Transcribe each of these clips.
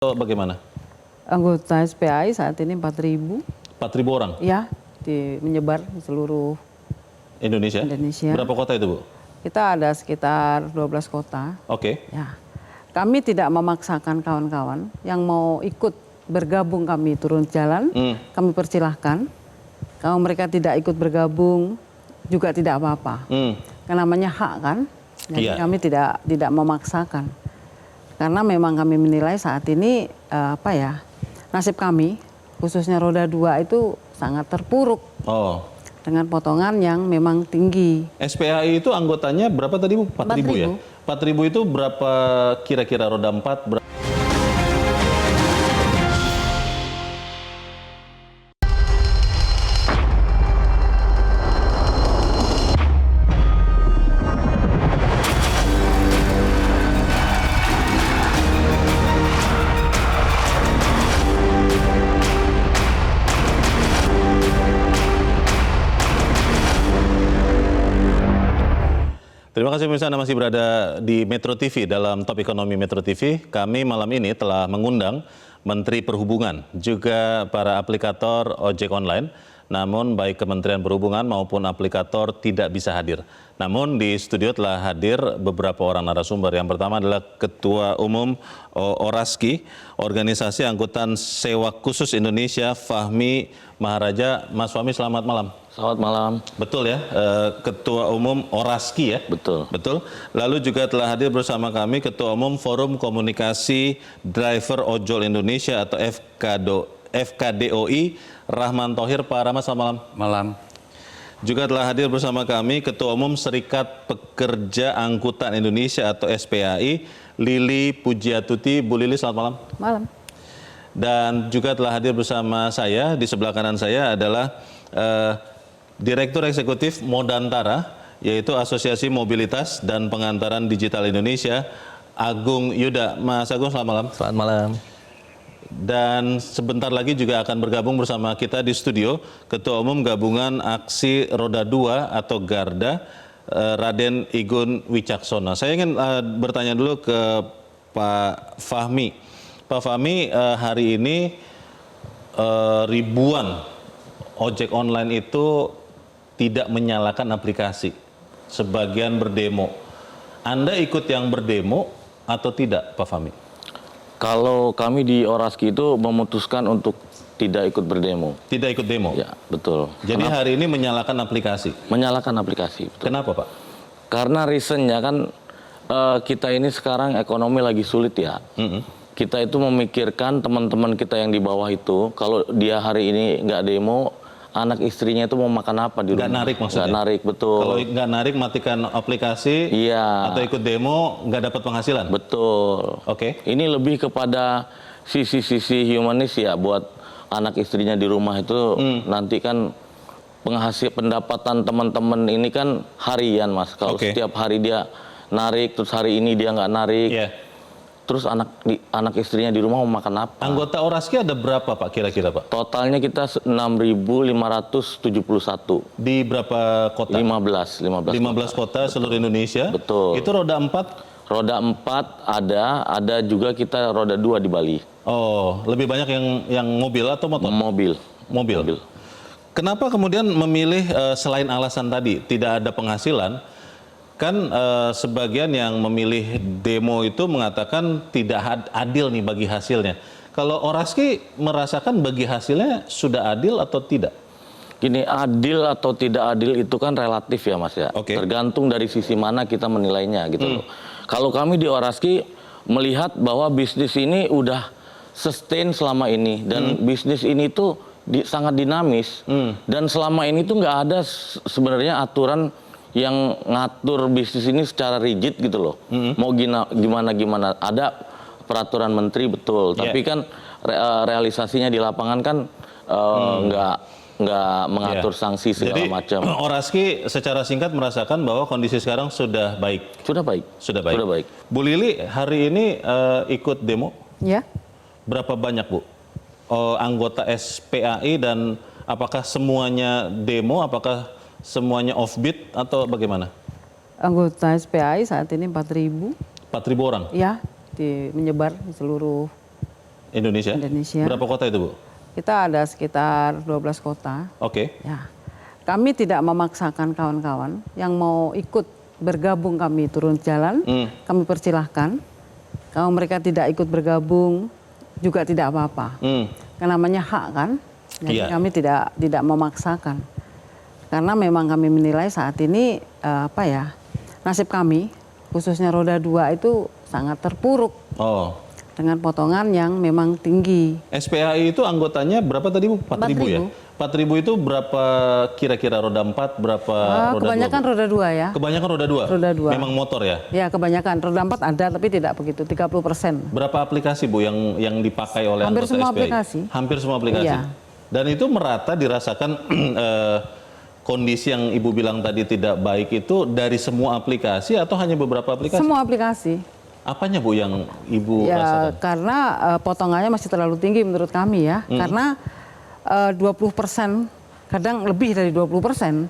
Bagaimana? Anggota SPAI saat ini 4.000. 4.000 orang? Ya, menyebar di seluruh Indonesia? Indonesia. Berapa kota itu, Bu? Kita ada sekitar 12 kota. Oke. Ya. Kami tidak memaksakan kawan-kawan yang mau ikut bergabung, kami turun jalan, kami persilahkan. Kalau mereka tidak ikut bergabung juga tidak apa-apa. Karena namanya hak kan. Jadi kami tidak memaksakan. Karena memang kami menilai saat ini nasib kami khususnya roda 2 itu sangat terpuruk. Dengan potongan yang memang tinggi. SPAI itu anggotanya berapa tadi, Bu? 4.000 ya? 4.000 itu berapa kira-kira roda 4? Terima kasih pemirsa, Anda masih berada di Metro TV dalam Top Ekonomi Metro TV. Kami malam ini telah mengundang Menteri Perhubungan, juga para aplikator ojek online. Namun baik Kementerian Perhubungan maupun aplikator tidak bisa hadir. Namun di studio telah hadir beberapa orang narasumber. Yang pertama adalah Ketua Umum Oraski, Organisasi Angkutan Sewa Khusus Indonesia, Fahmi Maharaja. Mas Fahmi, selamat malam. Selamat malam. Betul ya, Ketua Umum Oraski ya? Betul. Betul. Lalu juga telah hadir bersama kami Ketua Umum Forum Komunikasi Driver Ojol Indonesia atau FKDOI, Rahman Thohir. Pak Rahman, selamat malam. Malam. Juga telah hadir bersama kami Ketua Umum Serikat Pekerja Angkutan Indonesia atau SPAI, Lili Pujiatuti. Bu Lili, selamat malam. Malam. Dan juga telah hadir bersama saya, di sebelah kanan saya adalah Direktur Eksekutif Modantara, yaitu Asosiasi Mobilitas dan Pengantaran Digital Indonesia, Agung Yuda. Mas Agung, selamat malam. Selamat malam. Dan sebentar lagi juga akan bergabung bersama kita di studio Ketua Umum Gabungan Aksi Roda 2 atau Garda, Raden Igun Wicaksono. Saya ingin bertanya dulu ke Pak Fahmi. Pak Fahmi, hari ini ribuan ojek online itu tidak menyalakan aplikasi. Sebagian berdemo. Anda ikut yang berdemo atau tidak, Pak Fahmi? Kalau kami di Oraski itu memutuskan untuk tidak ikut berdemo. Tidak ikut demo? Ya, betul. Jadi hari ini menyalakan aplikasi? Menyalakan aplikasi. Betul. Kenapa, Pak? Karena reasonnya kan kita ini sekarang ekonomi lagi sulit ya. Kita itu memikirkan teman-teman kita yang di bawah itu, kalau dia hari ini nggak demo, anak istrinya itu mau makan apa di rumah? Nggak narik maksudnya? Nggak narik, betul. Kalau nggak narik, matikan aplikasi, atau ikut demo, nggak dapat penghasilan? Betul. Oke. Ini lebih kepada sisi-sisi humanis ya, buat anak istrinya di rumah itu nanti kan pendapatan teman-teman ini kan harian, Mas. Kalau setiap hari dia narik, terus hari ini dia nggak narik. Terus anak istrinya di rumah mau makan apa? Anggota Oraski ada berapa, Pak, kira-kira, Pak? Totalnya kita 6.571. Di berapa kota? 15 kota seluruh Indonesia. Betul. Itu roda 4? Roda 4 ada juga kita roda 2 di Bali. Oh, lebih banyak yang mobil atau motor? Mobil. Kenapa kemudian memilih selain alasan tadi tidak ada penghasilan? Kan sebagian yang memilih demo itu mengatakan tidak adil nih bagi hasilnya. Kalau Oraski merasakan bagi hasilnya sudah adil atau tidak? Gini, adil atau tidak adil itu kan relatif ya, Mas ya. Tergantung dari sisi mana kita menilainya gitu loh. Kalau kami di Oraski melihat bahwa bisnis ini udah sustain selama ini dan bisnis ini tuh sangat dinamis dan selama ini tuh nggak ada sebenarnya aturan yang ngatur bisnis ini secara rigid gitu loh. Mau gimana ada peraturan menteri betul, tapi kan realisasinya di lapangan kan nggak mengatur sanksi segala macam. Jadi Oraski secara singkat merasakan bahwa kondisi sekarang sudah baik. Sudah baik. Bu Lili, hari ini ikut demo? Ya. Berapa banyak, Bu, anggota SPAI, dan apakah semuanya demo, apakah semuanya offbeat atau bagaimana? Anggota SPAI saat ini 4.000. 4.000 orang? Ya, menyebar di seluruh Indonesia? Indonesia. Berapa kota itu, Bu? Kita ada sekitar 12 kota. Oke. Ya. Kami tidak memaksakan kawan-kawan yang mau ikut bergabung kami turun jalan, kami persilahkan. Kalau mereka tidak ikut bergabung juga tidak apa-apa. Karena namanya hak kan. Jadi kami tidak memaksakan. Karena memang kami menilai saat ini nasib kami khususnya roda 2 itu sangat terpuruk. Dengan potongan yang memang tinggi. SPAI itu anggotanya berapa tadi, Bu? 4.000 ya? 4.000 itu berapa kira-kira roda 4, berapa roda 2? Kebanyakan roda 2 ya. Kebanyakan roda 2? Roda 2. Memang motor ya? Ya, kebanyakan. Roda 4 ada tapi tidak begitu, 30%. Berapa aplikasi, Bu, yang dipakai oleh Hampir anggota semua SPAI? aplikasi. Hampir semua aplikasi? Iya. Dan itu merata dirasakan kondisi yang Ibu bilang tadi tidak baik itu dari semua aplikasi atau hanya beberapa aplikasi? Semua aplikasi. Apanya, Bu, yang Ibu ya, rasakan? Karena potongannya masih terlalu tinggi menurut kami ya. Karena 20%, kadang lebih dari 20%.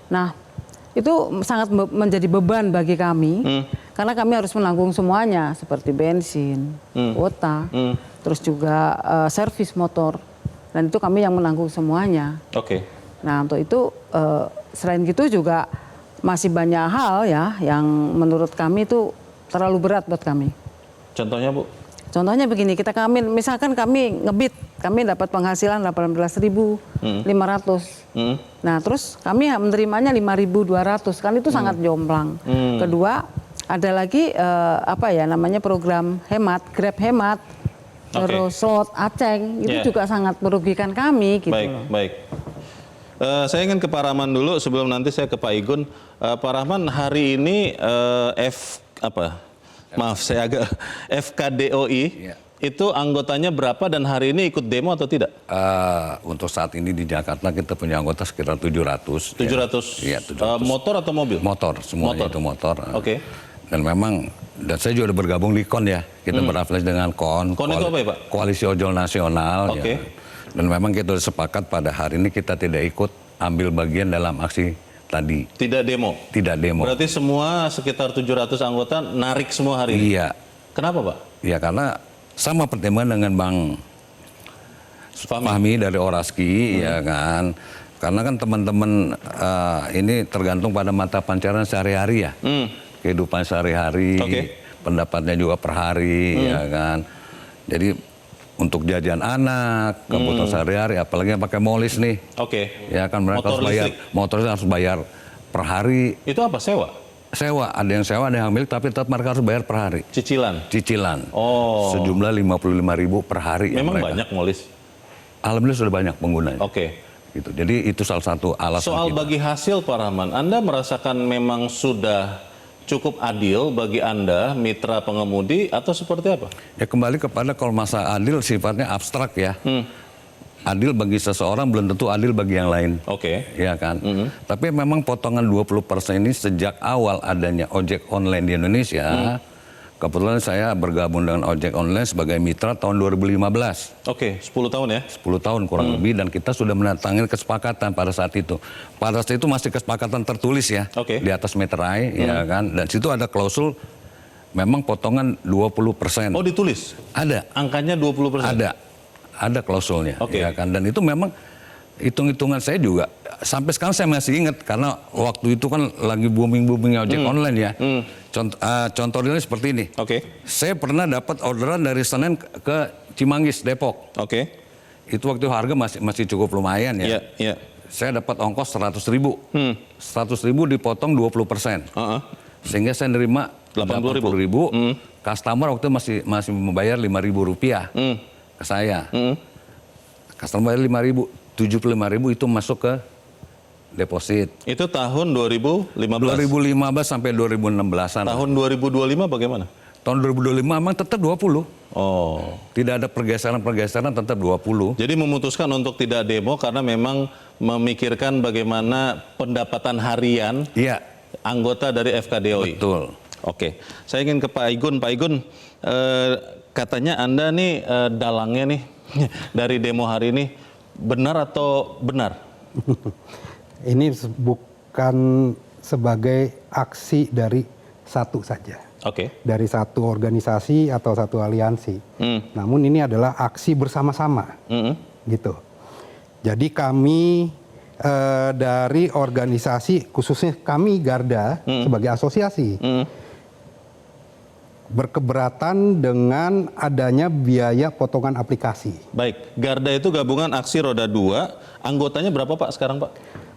Nah, itu sangat menjadi beban bagi kami. Karena kami harus menanggung semuanya, seperti bensin, kuota, terus juga servis motor. Dan itu kami yang menanggung semuanya. Oke. Nah, untuk itu selain gitu juga masih banyak hal ya yang menurut kami itu terlalu berat buat kami. Contohnya, Bu? Contohnya begini, misalkan kami ngebit, kami dapat penghasilan 18.500. Nah, terus kami menerimanya 5.200, kan itu sangat jomplang. Kedua, ada lagi program hemat, Grab hemat, terus slot Aceng, itu juga sangat merugikan kami gitu. Baik. Saya ingin ke Pak Rahman dulu sebelum nanti saya ke Pak Igun. Pak Rahman, hari ini FKDOI itu anggotanya berapa dan hari ini ikut demo atau tidak? Untuk saat ini di Jakarta kita punya anggota sekitar 700. 700? Ya, 700. Motor atau mobil? Motor, semuanya itu motor. Oke. Dan memang, dan saya juga bergabung di KON ya. Kita berafiliasi dengan KON. KON itu apa ya, Pak? Koalisi Ojol Nasional. Oke. Ya. Dan memang kita sudah sepakat pada hari ini kita tidak ikut ambil bagian dalam aksi tadi. Tidak demo? Tidak demo. Berarti semua sekitar 700 anggota narik semua hari ini? Iya. Kenapa, Pak? Ya karena sama pertimbangan dengan Bang Fahmi dari Oraski, ya kan. Karena kan teman-teman ini tergantung pada mata pancaran sehari-hari ya. Kehidupan sehari-hari, pendapatnya juga per hari, ya kan. Jadi untuk jajan anak, kebutuhan sehari-hari, apalagi yang pakai molis nih. Ya kan mereka harus bayar, motornya harus bayar per hari. Itu apa, sewa? Sewa, ada yang sewa, ada yang milik, tapi tetap mereka harus bayar per hari. Cicilan? Cicilan. Sejumlah 55.000 per hari. Memang banyak molis? Alhamdulillah sudah banyak penggunanya. Gitu. Jadi itu salah satu alasan Soal kita. bagi hasil, Pak Rahman, Anda merasakan memang sudah cukup adil bagi Anda, mitra pengemudi, atau seperti apa? Ya kembali kepada kalau masa adil sifatnya abstrak ya. Adil bagi seseorang belum tentu adil bagi yang lain. Ya kan? Tapi memang potongan 20% ini sejak awal adanya ojek online di Indonesia, kebetulan saya bergabung dengan ojek online sebagai mitra tahun 2015. 10 tahun ya? 10 tahun kurang lebih, dan kita sudah menandatangani kesepakatan pada saat itu. Pada saat itu masih kesepakatan tertulis ya, di atas meterai, ya kan. Dan situ ada klausul memang potongan 20%. Oh, ditulis? Ada. Angkanya 20%? Ada klausulnya, ya kan. Dan itu memang hitung-hitungan saya juga sampai sekarang saya masih ingat, karena waktu itu kan lagi booming-boomingnya ojek online ya. Contoh realnya seperti ini. Saya pernah dapat orderan dari Senen ke Cimanggis, Depok. Itu waktu harga masih cukup lumayan ya. Saya dapat ongkos 100.000. 100.000 dipotong 20%. Sehingga saya nerima 80.000. Customer waktu masih membayar Rp5.000 ke saya. Customer bayar 5.000, 75.000 itu masuk ke deposit. Itu tahun 2015? 2015 sampai 2016-an. Tahun 2025 bagaimana? Tahun 2025 memang tetap 20. Tidak ada pergeseran-pergeseran, tetap 20. Jadi memutuskan untuk tidak demo karena memang memikirkan bagaimana pendapatan harian anggota dari FKDOI. Betul. Saya ingin ke Pak Igun. Pak Igun, katanya Anda nih dalangnya nih dari demo hari ini, benar atau benar? Ini bukan sebagai aksi dari satu saja. Oke. dari satu organisasi atau satu aliansi. Namun ini adalah aksi bersama-sama, gitu. Jadi kami dari organisasi, khususnya kami Garda sebagai asosiasi, berkeberatan dengan adanya biaya potongan aplikasi. Baik, Garda itu gabungan aksi roda 2, anggotanya berapa Pak sekarang Pak?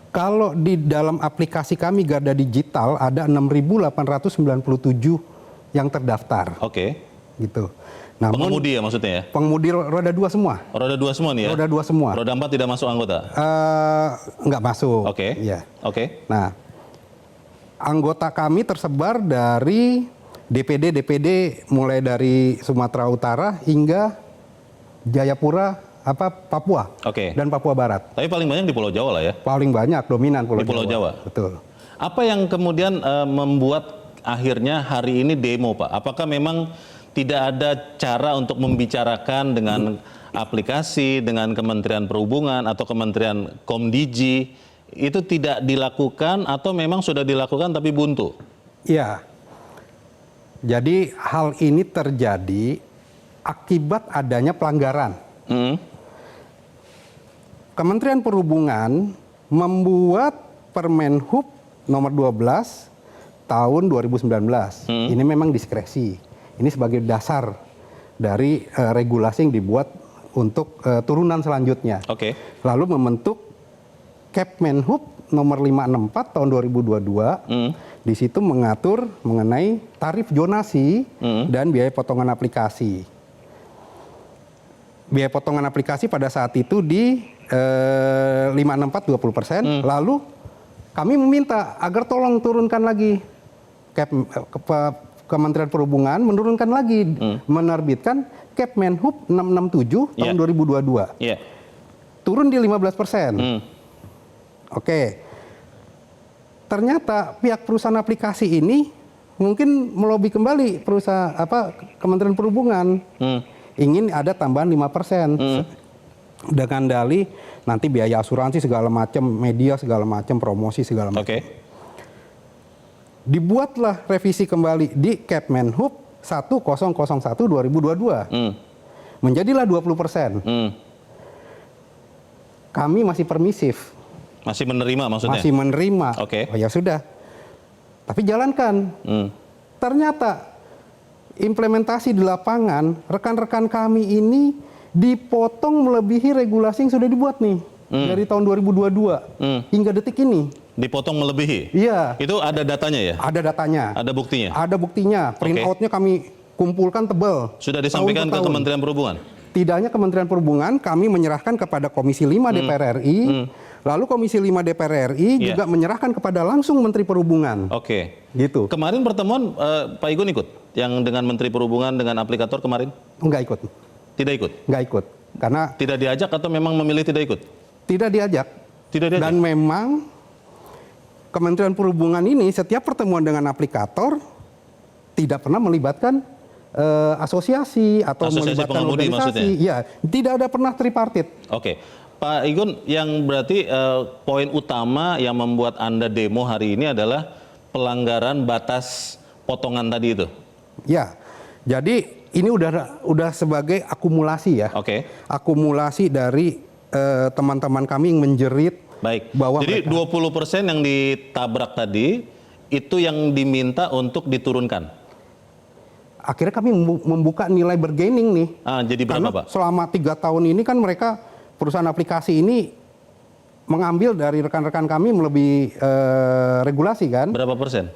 Kalau di dalam aplikasi kami Garda Digital ada 6.897 yang terdaftar. Oke. Gitu. Namun, Pengemudi ya maksudnya ya? pengemudi roda 2 semua. Roda 2 semua nih ya? Roda 2 semua. Roda 4 tidak masuk anggota? Nggak masuk. Oke. Iya. Oke. Nah, anggota kami tersebar dari DPD mulai dari Sumatera Utara hingga Jayapura, Papua, Oke. dan Papua Barat. Tapi paling banyak di Pulau Jawa lah ya? Paling banyak dominan Di Pulau Jawa. Betul. Apa yang kemudian membuat akhirnya hari ini demo Pak? Apakah memang tidak ada cara untuk membicarakan dengan aplikasi, dengan Kementerian Perhubungan atau Kementerian Komdiji, itu tidak dilakukan atau memang sudah dilakukan tapi buntu? Iya. Jadi hal ini terjadi akibat adanya pelanggaran. Kementerian Perhubungan membuat Permenhub nomor 12 tahun 2019. Ini memang diskresi. Ini sebagai dasar dari regulasi yang dibuat untuk turunan selanjutnya. Oke. Lalu membentuk Kepmenhub nomor 564 tahun 2022. Di situ mengatur mengenai tarif zonasi dan biaya potongan aplikasi. Biaya potongan aplikasi pada saat itu di 564 20%. Lalu kami meminta agar tolong turunkan lagi Kementerian Perhubungan menurunkan lagi, menerbitkan Kepmenhub 667 tahun 2022. Yeah. Turun di 15%. Oke. Ternyata pihak perusahaan aplikasi ini mungkin melobi kembali Kementerian Perhubungan ingin ada tambahan 5% dengan dalih nanti biaya asuransi segala macam, media segala macam, promosi segala macam. Oke. Dibuatlah revisi kembali di Kepmenhub 1001 2022. Menjadilah 20%. Kami masih permisif. Masih menerima maksudnya? Masih menerima. Oke. Oh ya sudah. Tapi jalankan. Ternyata implementasi di lapangan, rekan-rekan kami ini dipotong melebihi regulasi yang sudah dibuat nih. Dari tahun 2022 hingga detik ini. Dipotong melebihi? Iya. Itu ada datanya ya? Ada datanya. Ada buktinya? Ada buktinya. Print out-nya kami kumpulkan tebal. Sudah disampaikan ke tahun. Kementerian Perhubungan? Tidak hanya Kementerian Perhubungan, kami menyerahkan kepada Komisi 5 DPR RI. Lalu Komisi 5 DPR RI juga menyerahkan kepada langsung Menteri Perhubungan. Oke. Gitu. Kemarin pertemuan Pak Igun ikut? Yang dengan Menteri Perhubungan dengan aplikator kemarin? Enggak ikut. Tidak ikut? Enggak ikut. Karena tidak diajak atau memang memilih tidak ikut? Tidak diajak. Tidak diajak? Dan memang Kementerian Perhubungan ini setiap pertemuan dengan aplikator tidak pernah melibatkan asosiasi atau melibatkan organisasi. Ya, tidak ada pernah tripartit. Oke. Pak Igun, yang berarti poin utama yang membuat Anda demo hari ini adalah pelanggaran batas potongan tadi itu? Ya, jadi ini udah sebagai akumulasi ya. Oke. Akumulasi dari teman-teman kami yang menjerit. Baik. Bahwa jadi 20% yang ditabrak tadi itu yang diminta untuk diturunkan. Akhirnya kami membuka nilai bergaining nih. Jadi berapa, Pak? Selama 3 tahun ini kan mereka perusahaan aplikasi ini mengambil dari rekan-rekan kami melebihi regulasi kan. Berapa persen?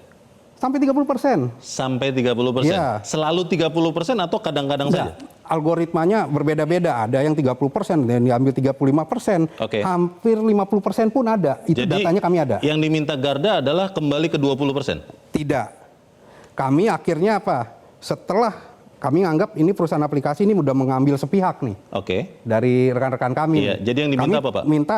Sampai 30%. Sampai 30%? Ya. Selalu 30% atau kadang-kadang saja? Algoritmanya berbeda-beda. Ada yang 30%, dan diambil 35%. Oke. Hampir 50% pun ada. Itu jadi, datanya kami ada. Yang diminta Garda adalah kembali ke 20%? Tidak. Kami akhirnya apa? Setelah kami anggap ini perusahaan aplikasi ini udah mengambil sepihak nih. Oke. Dari rekan-rekan kami. Iya. Jadi yang diminta kami apa, Pak? Minta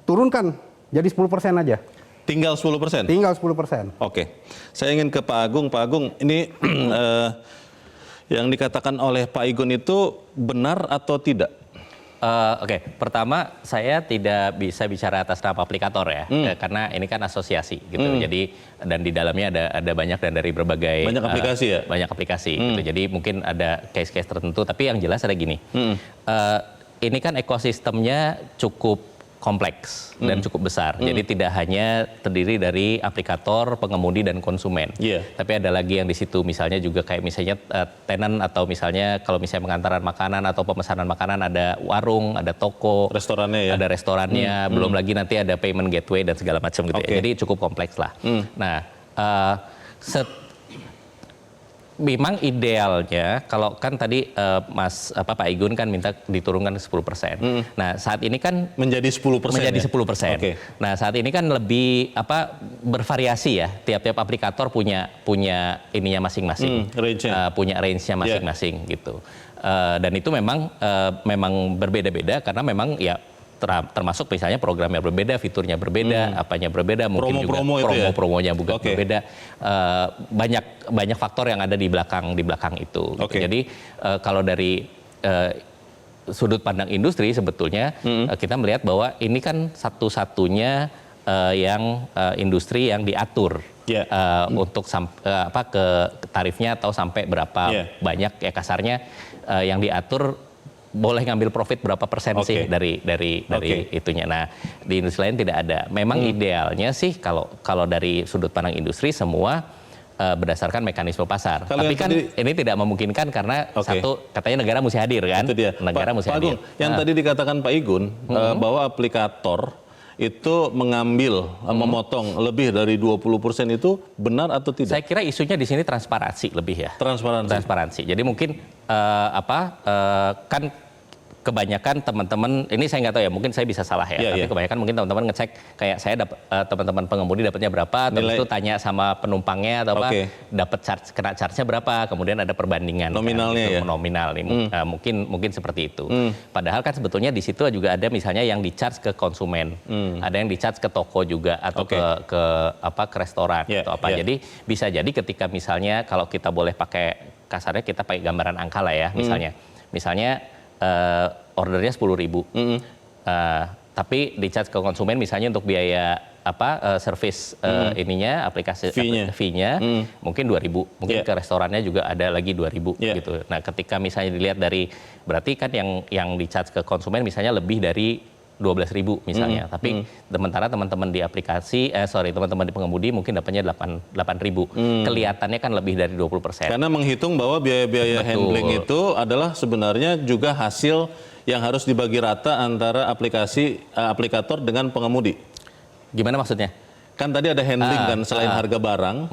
turunkan jadi 10% aja. Tinggal 10%? Tinggal 10%. Oke. Saya ingin ke Pak Agung. Pak Agung, ini yang dikatakan oleh Pak Igun itu benar atau tidak? Oke, pertama saya tidak bisa bicara atas nama aplikator ya, karena ini kan asosiasi gitu. Jadi dan di dalamnya ada banyak dan dari berbagai Banyak aplikasi ya? Banyak aplikasi gitu. Jadi mungkin ada case-case tertentu, tapi yang jelas ada gini. Ini kan ekosistemnya cukup kompleks dan cukup besar. Jadi tidak hanya terdiri dari aplikator, pengemudi dan konsumen. Tapi ada lagi yang di situ misalnya juga kayak misalnya tenant atau misalnya kalau misalnya pengantaran makanan atau pemesanan makanan ada warung, ada toko, restorannya ya. Ada restorannya, belum lagi nanti ada payment gateway dan segala macam gitu ya. Jadi cukup kompleks lah. Nah, memang idealnya kalau kan tadi Pak Igun kan minta diturunkan ke 10%. Nah, saat ini kan menjadi 10%. Menjadi 10%. Oke. Nah, saat ini kan lebih bervariasi ya. Tiap-tiap aplikator punya ininya masing-masing. Range-nya. Punya range-nya masing-masing gitu. Dan itu memang berbeda-beda karena memang ya termasuk misalnya programnya berbeda, fiturnya berbeda, apanya berbeda, mungkin promo-promonya juga berbeda. Banyak faktor yang ada di belakang itu. Gitu. Jadi kalau dari sudut pandang industri sebetulnya kita melihat bahwa ini kan satu-satunya industri yang diatur untuk ke tarifnya atau sampai berapa banyak ya kasarnya yang diatur boleh ngambil profit berapa persen sih dari itunya. Nah, di industri lain tidak ada. Memang idealnya sih kalau dari sudut pandang industri semua berdasarkan mekanisme pasar. Tapi kan ini tidak memungkinkan karena satu katanya negara mesti hadir kan. Itu dia. Negara mesti hadir. Yang tadi dikatakan Pak Igun bahwa aplikator itu mengambil, memotong lebih dari 20% itu benar atau tidak? Saya kira isunya di sini transparansi lebih ya. Transparansi. Jadi mungkin kan kebanyakan teman-teman, ini saya nggak tahu ya, mungkin saya bisa salah ya, tapi kebanyakan mungkin teman-teman ngecek kayak saya teman-teman pengemudi dapatnya berapa, terus itu tanya sama penumpangnya atau dapat kena charge-nya berapa, kemudian ada perbandingan nominalnya kan, nominal nih, mungkin seperti itu. Padahal kan sebetulnya di situ juga ada misalnya yang di-charge ke konsumen, ada yang di-charge ke toko juga atau ke restoran atau apa. Jadi bisa jadi ketika misalnya kalau kita boleh pakai kasarnya kita pakai gambaran angka lah ya, misalnya ordernya 10.000, tapi di-charge ke konsumen misalnya untuk biaya service ininya aplikasi fee-nya mungkin 2.000, mungkin ke restorannya juga ada lagi 2.000 gitu. Nah, ketika misalnya dilihat dari berarti kan yang di-charge ke konsumen misalnya lebih dari 12.000 misalnya, tapi sementara teman-teman di teman-teman di pengemudi mungkin dapatnya 8.000. Kelihatannya kan lebih dari 20%. Karena menghitung bahwa biaya-biaya handling itu adalah sebenarnya juga hasil yang harus dibagi rata antara aplikator dengan pengemudi. Gimana maksudnya? Kan tadi ada handling kan selain harga barang,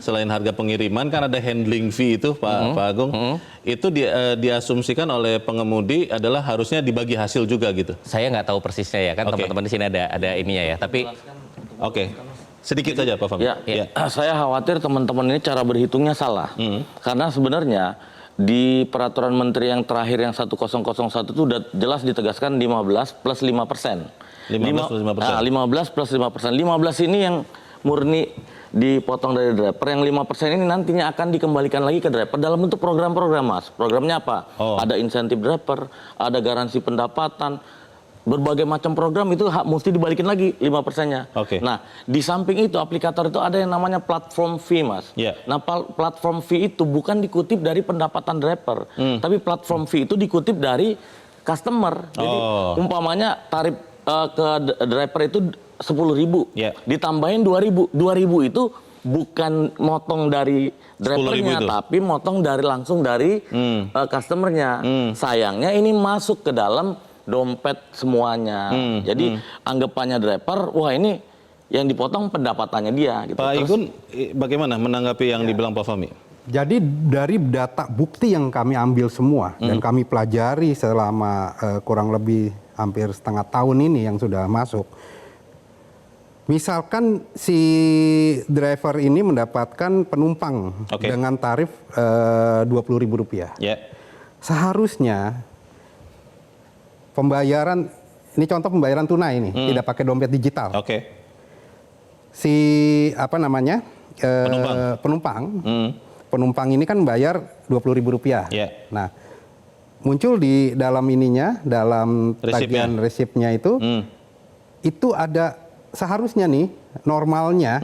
selain harga pengiriman kan ada handling fee itu Pak Agung. Itu diasumsikan oleh pengemudi adalah harusnya dibagi hasil juga gitu. Saya nggak tahu persisnya ya kan teman-teman di sini ada ininya ya. Tapi sedikit saja Pak Fahmi. Saya khawatir teman-teman ini cara berhitungnya salah. Karena sebenarnya di peraturan menteri yang terakhir yang 1001 itu udah jelas ditegaskan 15 plus 5%. 15 plus 5%. 15 plus 5%. 15 ini yang murni dipotong dari driver. Yang 5% ini nantinya akan dikembalikan lagi ke driver dalam bentuk program-program, Mas. Programnya apa? Ada insentif driver, ada garansi pendapatan, berbagai macam program itu mesti dibalikin lagi 5%-nya. Nah, di samping itu aplikator itu ada yang namanya platform fee, Mas. Nah, platform fee itu bukan dikutip dari pendapatan driver, tapi platform fee itu dikutip dari customer. Jadi umpamanya tarif ke driver itu 10.000, ditambahin 2.000. 2.000 itu bukan motong dari drivernya, tapi motong langsung dari customernya. Sayangnya ini masuk ke dalam dompet semuanya. Jadi anggapannya driver, wah ini yang dipotong pendapatannya dia. Gitu. Pak Igun, bagaimana menanggapi yang dibilang Pak Fahmi? Jadi dari data bukti yang kami ambil semua dan kami pelajari selama kurang lebih hampir setengah tahun ini yang sudah masuk. Misalkan si driver ini mendapatkan penumpang dengan tarif Rp20.000. Seharusnya pembayaran, ini contoh pembayaran tunai ini, tidak pakai dompet digital. Si penumpang ini kan bayar Rp20.000. Nah, muncul di dalam ininya, dalam Resipnya. tagihan resipnya itu ada seharusnya nih normalnya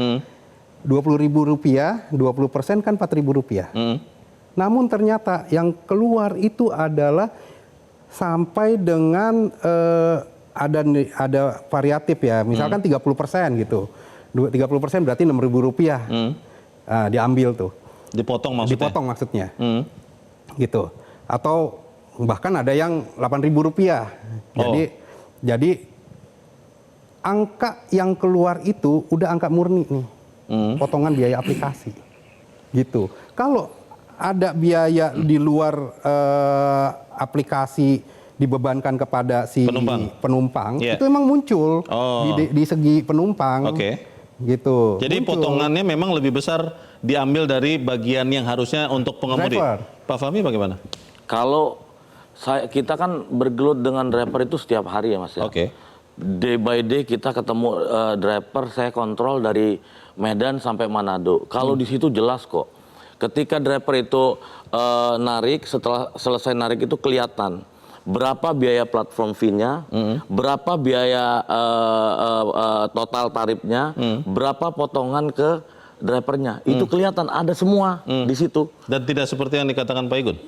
Rp20.000, 20% kan Rp4.000. Namun ternyata yang keluar itu adalah sampai dengan ada variatif ya, misalkan 30% gitu. 30% berarti Rp6.000 diambil tuh. Dipotong maksudnya? Dipotong maksudnya. Gitu. Atau bahkan ada yang Rp8.000. Jadi angka yang keluar itu udah angka murni nih. Potongan biaya aplikasi. Gitu. Kalau ada biaya di luar aplikasi dibebankan kepada si penumpang Yeah. itu emang muncul di segi penumpang. Gitu. Jadi muncul. potongannya memang lebih besar diambil dari bagian yang harusnya untuk pengemudi. Driver. Pak Fahmi bagaimana? Kalau kita kan bergelut dengan driver itu setiap hari ya Mas ya. Day by day kita ketemu driver, saya kontrol dari Medan sampai Manado. Kalau di situ jelas kok. Ketika driver itu narik, setelah selesai narik itu kelihatan berapa biaya platform fee-nya, berapa biaya total tarifnya, berapa potongan ke drivernya. Itu kelihatan ada semua di situ. Dan tidak seperti yang dikatakan Pak Igun?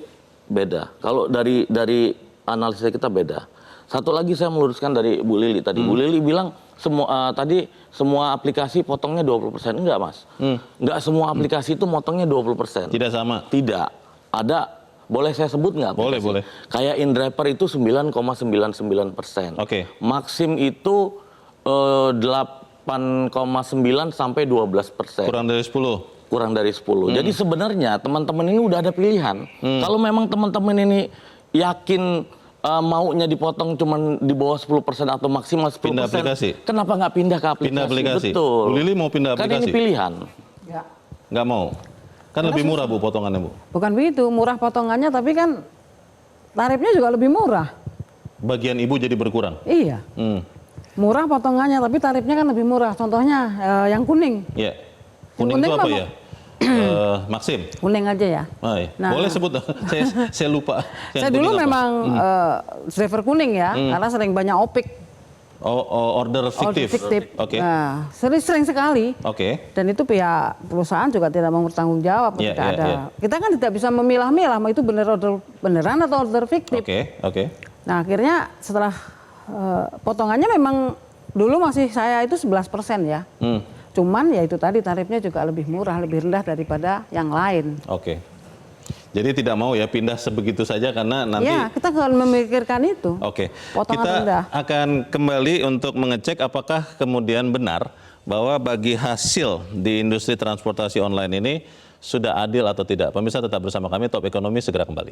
Beda. Kalau dari analisa kita beda. Satu lagi saya meluruskan dari Bu Lili tadi. Bu Lili bilang semua aplikasi potongnya 20%. Enggak, Mas. Enggak semua aplikasi itu motongnya 20%. Tidak sama? Tidak. Ada, boleh saya sebut nggak? Boleh. Kayak InDriver itu 9,99%. Maxim itu 8,9 sampai 12%. Kurang dari 10? Kurang dari 10. Jadi sebenarnya teman-teman ini udah ada pilihan. Kalau memang teman-teman ini yakin maunya dipotong cuma di bawah 10% atau maksimal 10%. Pindah aplikasi? Kenapa nggak pindah ke aplikasi? Pindah aplikasi? Betul. Bu Lili mau pindah aplikasi? Kan ini pilihan. Nggak mau? Kan lebih murah Bu potongannya Bu? Bukan begitu, murah potongannya tapi kan tarifnya juga lebih murah. Bagian Ibu jadi berkurang? Iya. Murah potongannya tapi tarifnya kan lebih murah. Contohnya yang kuning. Iya. Kuning itu apa ya? Maxim? Kuning aja ya. Nah, boleh sebut, saya lupa. Saya dulu memang driver kuning ya, karena sering banyak opik. Order fiktif. Nah, sering sekali. Dan itu pihak perusahaan juga tidak mau bertanggung jawab ketika ada. Kita kan tidak bisa memilah-milah, itu beneran atau order fiktif. Nah, akhirnya setelah potongannya memang dulu masih saya itu 11% ya. Cuman ya itu tadi tarifnya juga lebih murah, lebih rendah daripada yang lain. Jadi tidak mau ya pindah sebegitu saja karena nanti... Ya, kita akan memikirkan itu. Potongan kita rendah. akan kembali untuk mengecek apakah kemudian benar bahwa bagi hasil di industri transportasi online ini sudah adil atau tidak. Pemirsa tetap bersama kami, Top Ekonomi segera kembali.